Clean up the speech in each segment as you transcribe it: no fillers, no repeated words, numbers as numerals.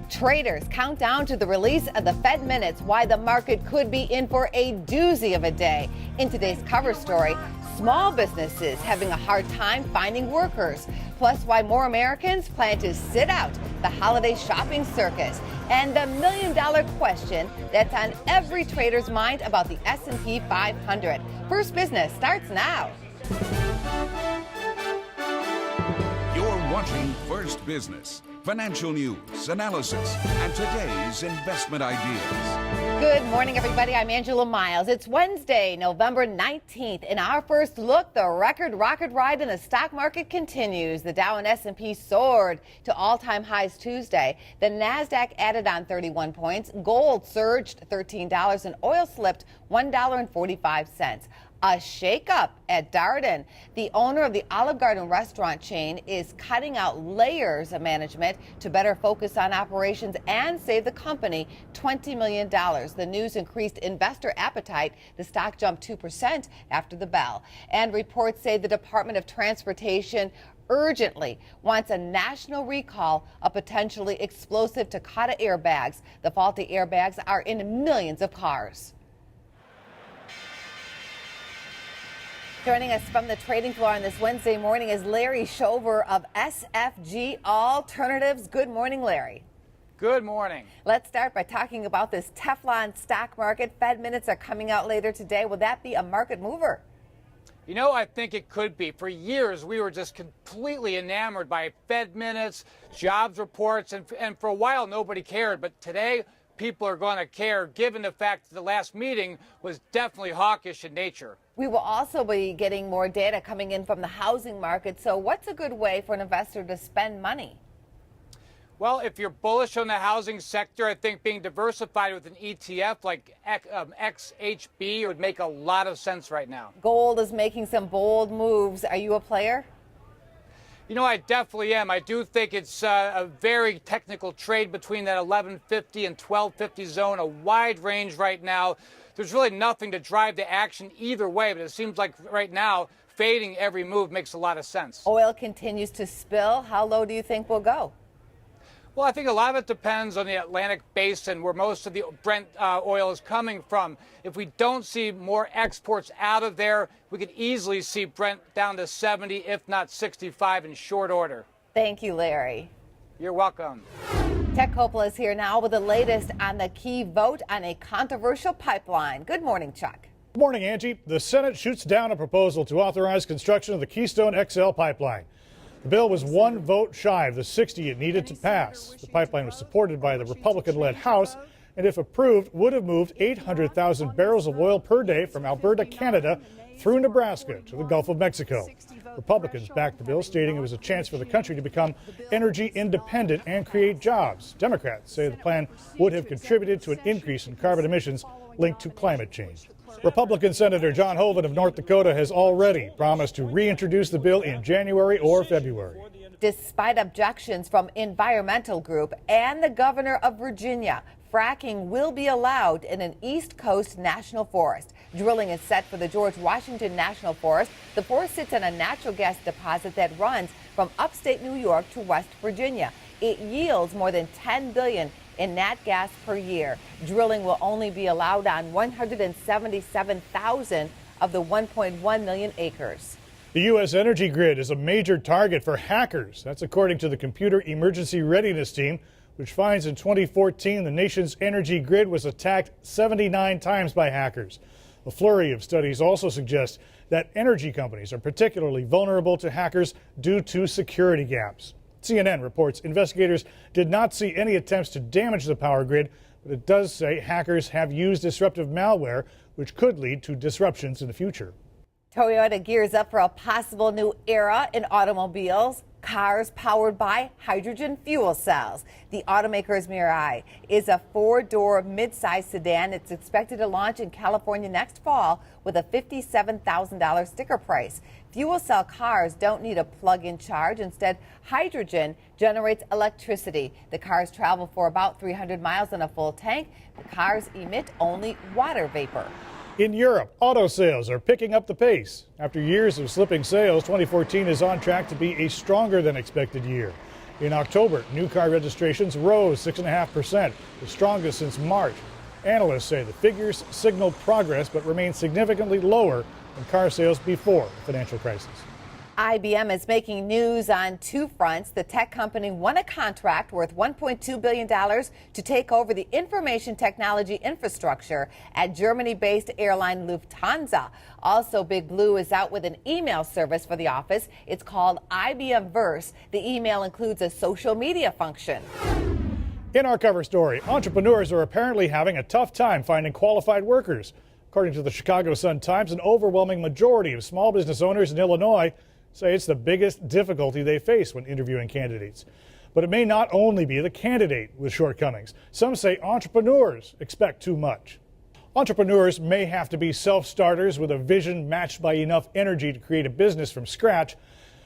Traders count down to the release of the Fed minutes, why the market could be in for a doozy of a day. In today's cover story, small businesses having a hard time finding workers, plus why more Americans plan to sit out the holiday shopping circus, and the million-dollar question that's on every trader's mind about the S&P 500. First Business starts now. You're watching First Business. Financial news, analysis, and today's investment ideas. Good morning, everybody. I'm Angela Miles. It's Wednesday, November 19th. In our first look, the record rocket ride in the stock market continues. The Dow and S&P soared to all-time highs Tuesday. The Nasdaq added on 31 points. Gold surged $13 and oil slipped $1.45. A shakeup at Darden. The owner of the Olive Garden restaurant chain is cutting out layers of management to better focus on operations and save the company $20 million. The news increased investor appetite. The stock jumped 2% after the bell. And reports say the Department of Transportation urgently wants a national recall of potentially explosive Takata airbags. The faulty airbags are in millions of cars. Joining us from the trading floor on this Wednesday morning is Larry Shover of SFG Alternatives. Good morning, Larry. Good morning. Let's start by talking about this Teflon stock market. Fed minutes are coming out later today. Will that be a market mover? You know, I think it could be. For years, we were just completely enamored by Fed minutes, jobs reports, and for a while, nobody cared. But today, people are going to care, given the fact that the last meeting was definitely hawkish in nature. We will also be getting more data coming in from the housing market. So what's a good way for an investor to spend money? Well, if you're bullish on the housing sector, I think being diversified with an ETF like XHB would make a lot of sense right now. Gold is making some bold moves. Are you a player? You know, I definitely am. I do think it's a very technical trade between that 1150 and 1250 zone, a wide range right now. There's really nothing to drive the action either way, but it seems like right now, fading every move makes a lot of sense. Oil continues to spill. How low do you think we'll go? Well, I think a lot of it depends on the Atlantic basin, where most of the Brent oil is coming from. If we don't see more exports out of there, we could easily see Brent down to 70, if not 65 in short order. Thank you, Larry. You're welcome. Copal is here now with the latest on the key vote on a controversial pipeline. Good morning, Chuck. Good morning, Angie. The Senate shoots down a proposal to authorize construction of the Keystone XL pipeline. The bill was one vote shy of the 60 it needed to pass. The pipeline was supported by the Republican-led House, and if approved, would have moved 800,000 barrels of oil per day from Alberta, Canada, through Nebraska to the Gulf of Mexico. Republicans backed the bill, stating it was a chance for the country to become energy independent and create jobs. Democrats say the plan would have contributed to an increase in carbon emissions linked to climate change. Republican Senator John Hoeven of North Dakota has already promised to reintroduce the bill in January or February. Despite objections from environmental group and the governor of Virginia, fracking will be allowed in an East Coast national forest. Drilling is set for the George Washington National Forest. The forest sits on a natural gas deposit that runs from upstate New York to West Virginia. It yields more than $10 billion in nat gas per year. Drilling will only be allowed on 177,000 of the 1.1 million acres. The U.S. energy grid is a major target for hackers. That's according to the Computer Emergency Readiness Team, which finds in 2014 the nation's energy grid was attacked 79 times by hackers. A flurry of studies also suggests that energy companies are particularly vulnerable to hackers due to security gaps. CNN reports investigators did not see any attempts to damage the power grid, but it does say hackers have used disruptive malware, which could lead to disruptions in the future. Toyota gears up for a possible new era in automobiles. Cars powered by hydrogen fuel cells. The automaker's Mirai is a four-door mid-size sedan. It's expected to launch in California next fall with a $57,000 sticker price. Fuel cell cars don't need a plug-in charge. Instead, hydrogen generates electricity. The cars travel for about 300 miles in a full tank. The cars emit only water vapor. In Europe, auto sales are picking up the pace. After years of slipping sales, 2014 is on track to be a stronger than expected year. In October, new car registrations rose 6.5%, the strongest since March. Analysts say the figures signal progress but remain significantly lower than car sales before the financial crisis. IBM is making news on two fronts. The tech company won a contract worth $1.2 billion to take over the information technology infrastructure at Germany-based airline Lufthansa. Also, Big Blue is out with an email service for the office. It's called IBM Verse. The email includes a social media function. In our cover story, entrepreneurs are apparently having a tough time finding qualified workers. According to the Chicago Sun-Times, an overwhelming majority of small business owners in Illinois say it's the biggest difficulty they face when interviewing candidates. But it may not only be the candidate with shortcomings. Some say entrepreneurs expect too much. Entrepreneurs may have to be self-starters with a vision matched by enough energy to create a business from scratch.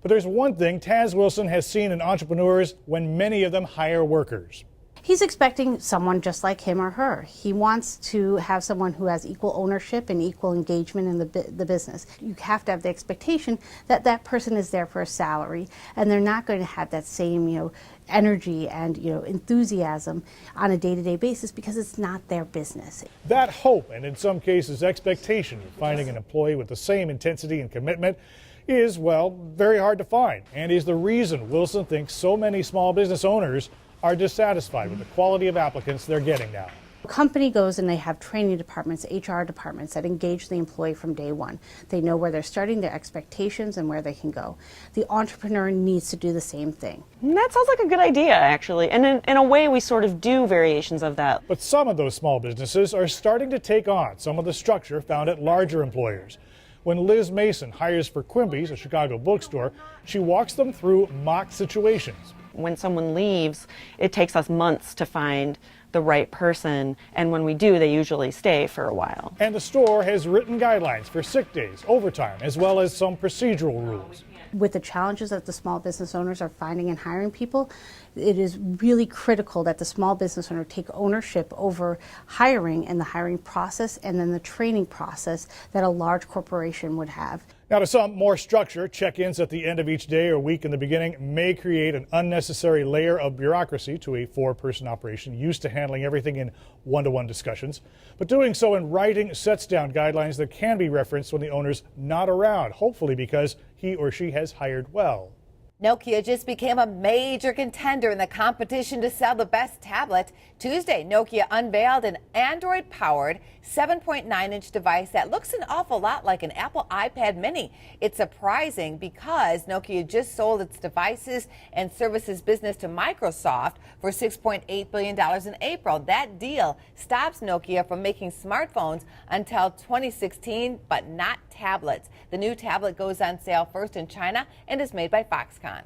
But there's one thing Taz Wilson has seen in entrepreneurs when many of them hire workers. He's expecting someone just like him or her. He wants to have someone who has equal ownership and equal engagement in the business. You have to have the expectation that that person is there for a salary, and they're not going to have that same, energy and, enthusiasm on a day-to-day basis because it's not their business. That hope, and in some cases expectation, of finding an employee with the same intensity and commitment is, very hard to find, and is the reason Wilson thinks so many small business owners are dissatisfied with the quality of applicants they're getting now. A company goes and they have training departments, HR departments that engage the employee from day one. They know where they're starting, their expectations, and where they can go. The entrepreneur needs to do the same thing. That sounds like a good idea, actually. And in a way, we sort of do variations of that. But some of those small businesses are starting to take on some of the structure found at larger employers. When Liz Mason hires for Quimby's, a Chicago bookstore, she walks them through mock situations. When someone leaves, it takes us months to find the right person, and when we do, they usually stay for a while. And the store has written guidelines for sick days, overtime, as well as some procedural rules. With the challenges that the small business owners are finding in hiring people, it is really critical that the small business owner take ownership over hiring and the hiring process and then the training process that a large corporation would have. Now, to some, more structure, check-ins at the end of each day or week in the beginning may create an unnecessary layer of bureaucracy to a four-person operation used to handling everything in one-to-one discussions. But doing so in writing sets down guidelines that can be referenced when the owner's not around, hopefully because he or she has hired well. Nokia just became a major contender in the competition to sell the best tablet. Tuesday, Nokia unveiled an Android-powered 7.9-inch device that looks an awful lot like an Apple iPad mini. It's surprising because Nokia just sold its devices and services business to Microsoft for $6.8 billion in April. That deal stops Nokia from making smartphones until 2016, but not tablets. The new tablet goes on sale first in China and is made by Foxconn.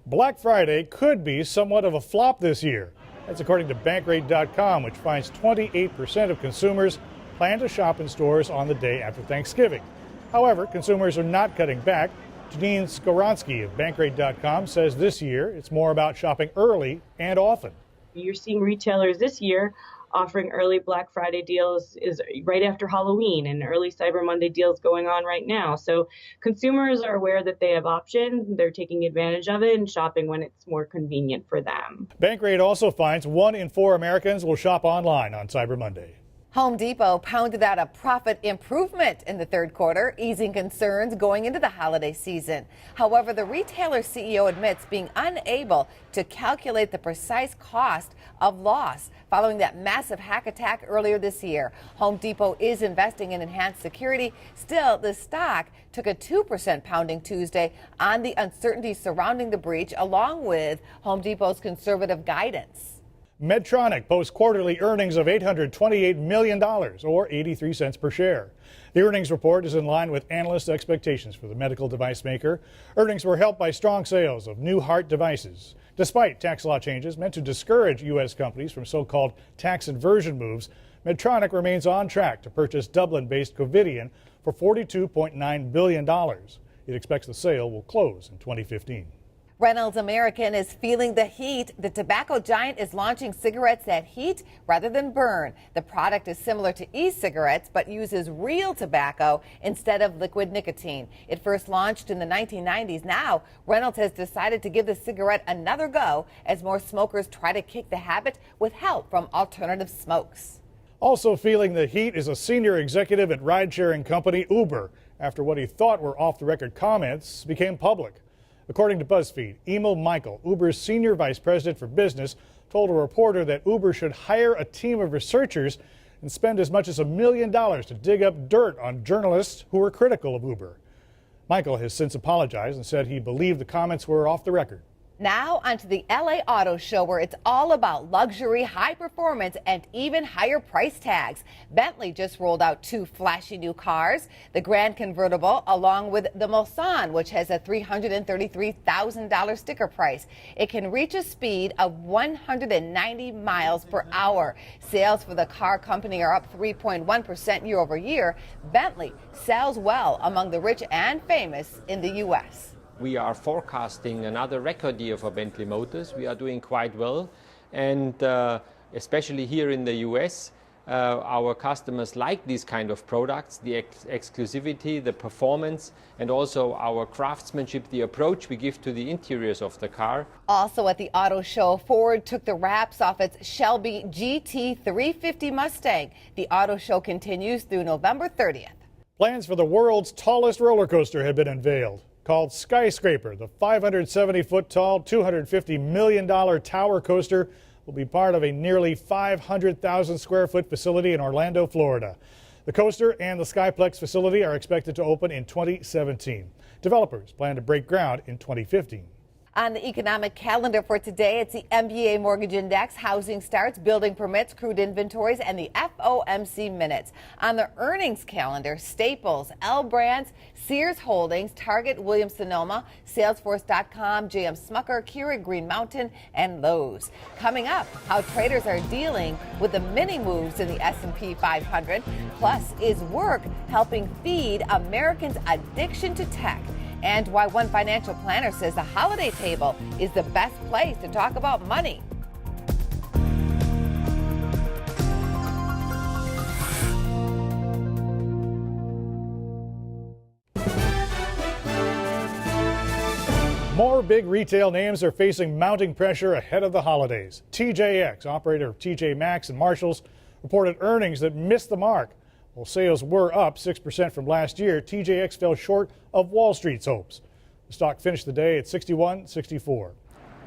Black Friday could be somewhat of a flop this year. That's according to Bankrate.com, which finds 28% of consumers plan to shop in stores on the day after Thanksgiving. However, consumers are not cutting back. Janine Skoronsky of Bankrate.com says this year it's more about shopping early and often. You're seeing retailers this year offering early Black Friday deals is right after Halloween, and early Cyber Monday deals going on right now. So consumers are aware that they have options. They're taking advantage of it and shopping when it's more convenient for them. Bankrate also finds 1 in 4 Americans will shop online on Cyber Monday. Home Depot pounded out a profit improvement in the third quarter, easing concerns going into the holiday season. However, the retailer CEO admits being unable to calculate the precise cost of loss following that massive hack attack earlier this year. Home Depot is investing in enhanced security. Still, the stock took a 2% pounding Tuesday on the uncertainty surrounding the breach, along with Home Depot's conservative guidance. Medtronic posts quarterly earnings of $828 million, or 83 cents per share. The earnings report is in line with analyst expectations for the medical device maker. Earnings were helped by strong sales of new heart devices. Despite tax law changes meant to discourage U.S. companies from so-called tax inversion moves, Medtronic remains on track to purchase Dublin-based Covidien for $42.9 billion. It expects the sale will close in 2015. Reynolds American is feeling the heat. The tobacco giant is launching cigarettes that heat rather than burn. The product is similar to e-cigarettes but uses real tobacco instead of liquid nicotine. It first launched in the 1990s. Now, Reynolds has decided to give the cigarette another go as more smokers try to kick the habit with help from alternative smokes. Also feeling the heat is a senior executive at ride-sharing company Uber after what he thought were off-the-record comments became public. According to BuzzFeed, Emil Michael, Uber's senior vice president for business, told a reporter that Uber should hire a team of researchers and spend as much as $1 million to dig up dirt on journalists who were critical of Uber. Michael has since apologized and said he believed the comments were off the record. Now onto the LA Auto Show, where it's all about luxury, high performance, and even higher price tags. Bentley just rolled out 2 flashy new cars, the Grand Convertible along with the Mulsanne, which has a $333,000 sticker price. It can reach a speed of 190 miles per hour. Sales for the car company are up 3.1% year over year. Bentley sells well among the rich and famous in the U.S. We are forecasting another record year for Bentley Motors. We are doing quite well, and especially here in the US, our customers like these kind of products, the exclusivity, the performance, and also our craftsmanship, the approach we give to the interiors of the car. Also at the auto show, Ford took the wraps off its Shelby GT350 Mustang. The auto show continues through November 30th. Plans for the world's tallest roller coaster have been unveiled. Called Skyscraper, the 570-foot tall, $250 million tower coaster will be part of a nearly 500,000 square foot facility in Orlando, Florida. The coaster and the Skyplex facility are expected to open in 2017. Developers plan to break ground in 2015. On the economic calendar for today, it's the MBA Mortgage Index, housing starts, building permits, crude inventories, and the FOMC minutes. On the earnings calendar, Staples, L Brands, Sears Holdings, Target, Williams-Sonoma, Salesforce.com, JM Smucker, Keurig, Green Mountain, and Lowe's. Coming up, how traders are dealing with the mini moves in the S&P 500. Plus, is work helping feed Americans' addiction to tech? And why one financial planner says the holiday table is the best place to talk about money. More big retail names are facing mounting pressure ahead of the holidays. TJX, operator of TJ Maxx and Marshalls, reported earnings that missed the mark. While sales were up 6% from last year, TJX fell short of Wall Street's hopes. The stock finished the day at $61.64.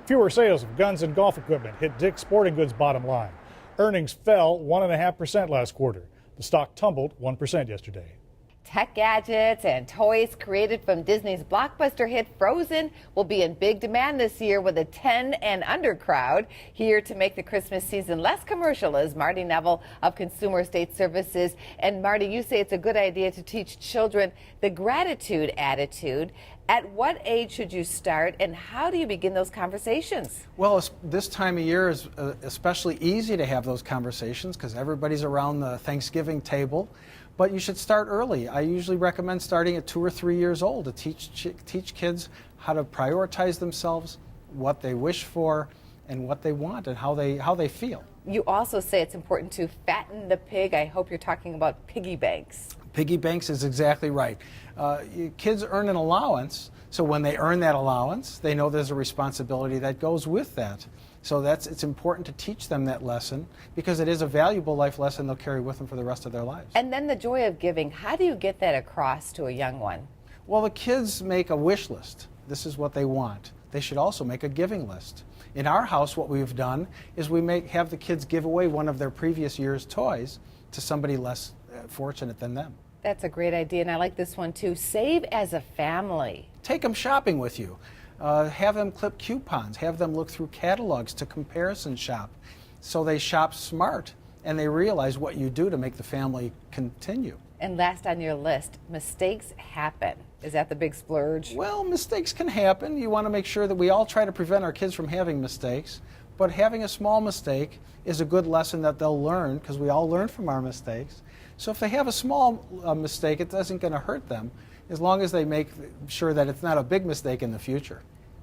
Fewer sales of guns and golf equipment hit Dick's Sporting Goods' bottom line. Earnings fell 1.5% last quarter. The stock tumbled 1% yesterday. Tech gadgets and toys created from Disney's blockbuster hit Frozen will be in big demand this year with a 10 and under crowd. Here to make the Christmas season less commercial is Marty Neville of Consumer Estate Services. And Marty, you say it's a good idea to teach children the gratitude attitude. At what age should you start, and how do you begin those conversations? Well, this time of year is especially easy to have those conversations because everybody's around the Thanksgiving table. But you should start early. I usually recommend starting at 2 or 3 years old to teach kids how to prioritize themselves, what they wish for, and what they want, and how they feel. You also say it's important to fatten the pig. I hope you're talking about piggy banks. Piggy banks is exactly right. Kids earn an allowance, so when they earn that allowance, they know there's a responsibility that goes with that. So it's important to teach them that lesson because it is a valuable life lesson they'll carry with them for the rest of their lives. And then the joy of giving, how do you get that across to a young one? Well, the kids make a wish list. This is what they want. They should also make a giving list. In our house, what we've done is have the kids give away one of their previous year's toys to somebody less fortunate than them. That's a great idea, and I like this one too. Save as a family. Take them shopping with you. Have them clip coupons. Have them look through catalogs to comparison shop so they shop smart and they realize what you do to make the family continue. And last on your list, mistakes happen. Is that the big splurge? Well, mistakes can happen. You want to make sure that we all try to prevent our kids from having mistakes. But having a small mistake is a good lesson that they'll learn because we all learn from our mistakes. So if they have a small mistake, it isn't going to hurt them as long as they make sure that it's not a big mistake in the future.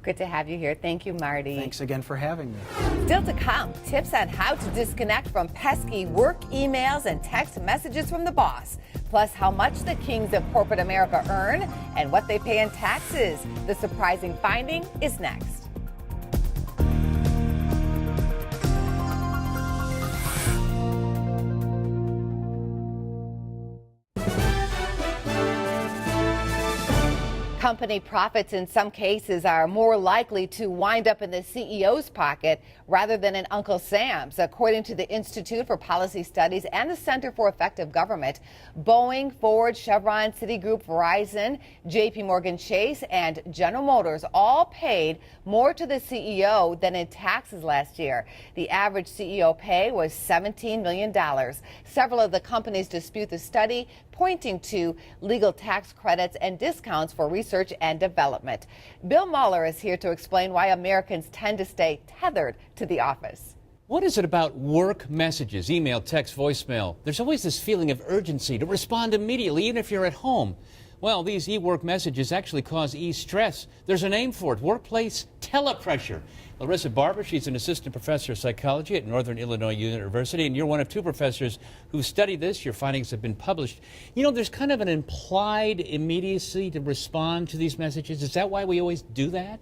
Good to have you here. Thank you, Marty. Thanks again for having me. Still to come, tips on how to disconnect from pesky work emails and text messages from the boss. Plus, how much the kings of corporate America earn and what they pay in taxes. The surprising finding is next. Company profits in some cases are more likely to wind up in the CEO's pocket rather than in Uncle Sam's. According to the Institute for Policy Studies and the Center for Effective Government, Boeing, Ford, Chevron, Citigroup, Verizon, JP Morgan Chase, and General Motors all paid more to the CEO than in taxes last year. The average CEO pay was $17 million. Several of the companies dispute the study, pointing to legal tax credits and discounts for research and development. Bill Mueller is here to explain why Americans tend to stay tethered to the office. What is it about work messages, email, text, voicemail? There's always this feeling of urgency to respond immediately, even if you're at home. Well, these e-work messages actually cause e-stress. There's a name for it, workplace telepressure. Larissa Barber, she's an assistant professor of psychology at Northern Illinois University, and you're one of two professors who studied this. Your findings have been published. You know, there's kind of an implied immediacy to respond to these messages. Is that why we always do that?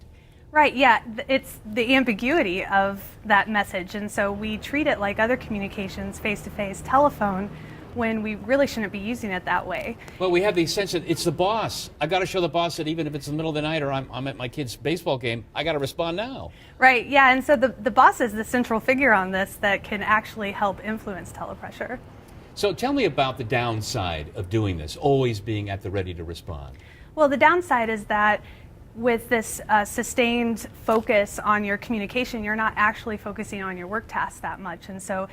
Right, yeah, it's the ambiguity of that message, and so we treat it like other communications, face-to-face, telephone, when we really shouldn't be using it that way. Well, we have the sense that it's the boss. I got to show the boss that even if it's the middle of the night or I'm at my kid's baseball game, I got to respond now. Right, yeah, and so the boss is the central figure on this that can actually help influence telepressure. So tell me about the downside of doing this, always being at the ready to respond. Well, the downside is that with this sustained focus on your communication, you're not actually focusing on your work tasks that much. And so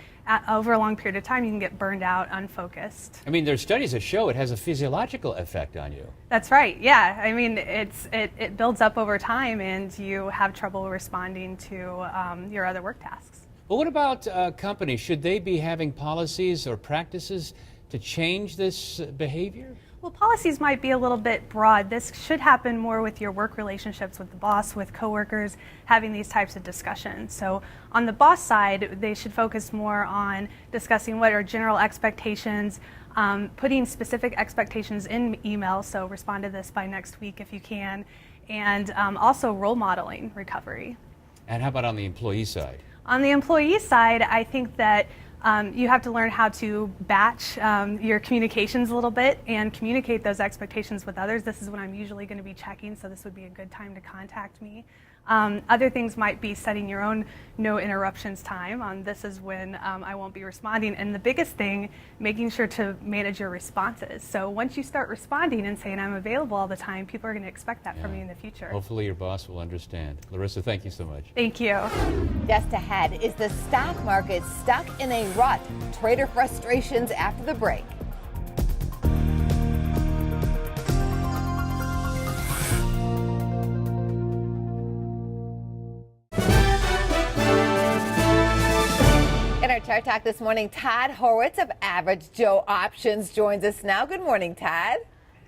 over a long period of time, you can get burned out, unfocused. I mean, there's studies that show it has a physiological effect on you. That's right, yeah. I mean, it builds up over time and you have trouble responding to your other work tasks. But what about companies? Should they be having policies or practices to change this behavior? Well, policies might be a little bit broad. This should happen more with your work relationships with the boss, with coworkers, having these types of discussions. So on the boss side, they should focus more on discussing what are general expectations, putting specific expectations in email, so respond to this by next week if you can, and also role modeling recovery. And how about on the employee side? On the employee side, I think that you have to learn how to batch your communications a little bit and communicate those expectations with others. This is when I'm usually going to be checking, so this would be a good time to contact me. Other things might be setting your own no interruptions time. This is when I won't be responding. And the biggest thing, making sure to manage your responses. So once you start responding and saying I'm available all the time, people are going to expect that from you in the future. Hopefully your boss will understand. Larissa, thank you so much. Thank you. Just ahead, is the stock market stuck in a rut? Trader frustrations after the break. In our Chart Talk this morning, Todd Horwitz of Average Joe Options joins us now. Good morning, Todd.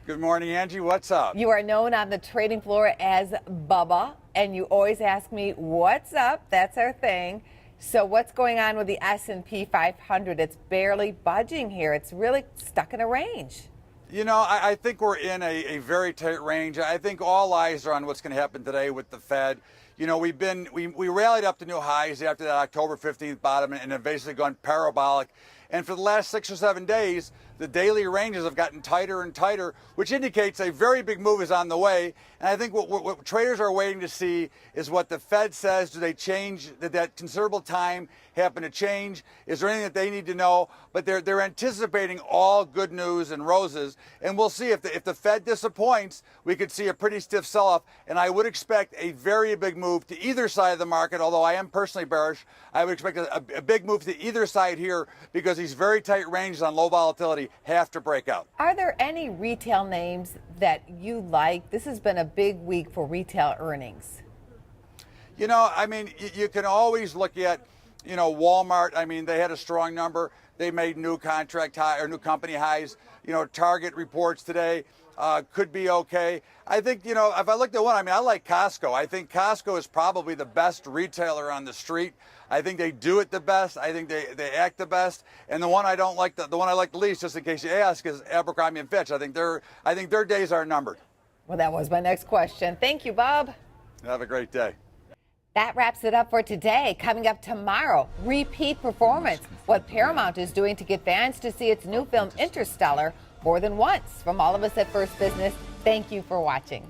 Good morning, Angie. What's up? You are known on the trading floor as Bubba, and you always ask me, what's up? That's our thing. So what's going on with the S&P 500? It's barely budging here. It's really stuck in a range. You know, I think we're in a very tight range. I think all eyes are on what's going to happen today with the Fed. You know, we rallied up to new highs after that October 15th bottom and have basically gone parabolic. And for the last 6 or 7 days, the daily ranges have gotten tighter and tighter, which indicates a very big move is on the way. And I think what traders are waiting to see is what the Fed says. Do they change? Did that considerable time happen to change? Is there anything that they need to know? But they're anticipating all good news and roses. And we'll see if the Fed disappoints, we could see a pretty stiff sell-off. And I would expect a very big move to either side of the market, although I am personally bearish. I would expect a big move to either side here because these very tight ranges on low volatility have to break out. Are there any retail names that you like? This has been a big week for retail earnings. You know, I mean, you can always look at, Walmart, I mean, they had a strong number. They made new contract high or new company highs. Target reports today could be okay. I think, if I looked at one, I like Costco. I think Costco is probably the best retailer on the street. I think they do it the best. I think they act the best. And the one I don't like, the one I like the least, just in case you ask, is Abercrombie & Fitch. I think their days are numbered. Well, that was my next question. Thank you, Bob. Have a great day. That wraps it up for today. Coming up tomorrow, repeat performance. What Paramount is doing to get fans to see its new film Interstellar more than once. From all of us at First Business, thank you for watching.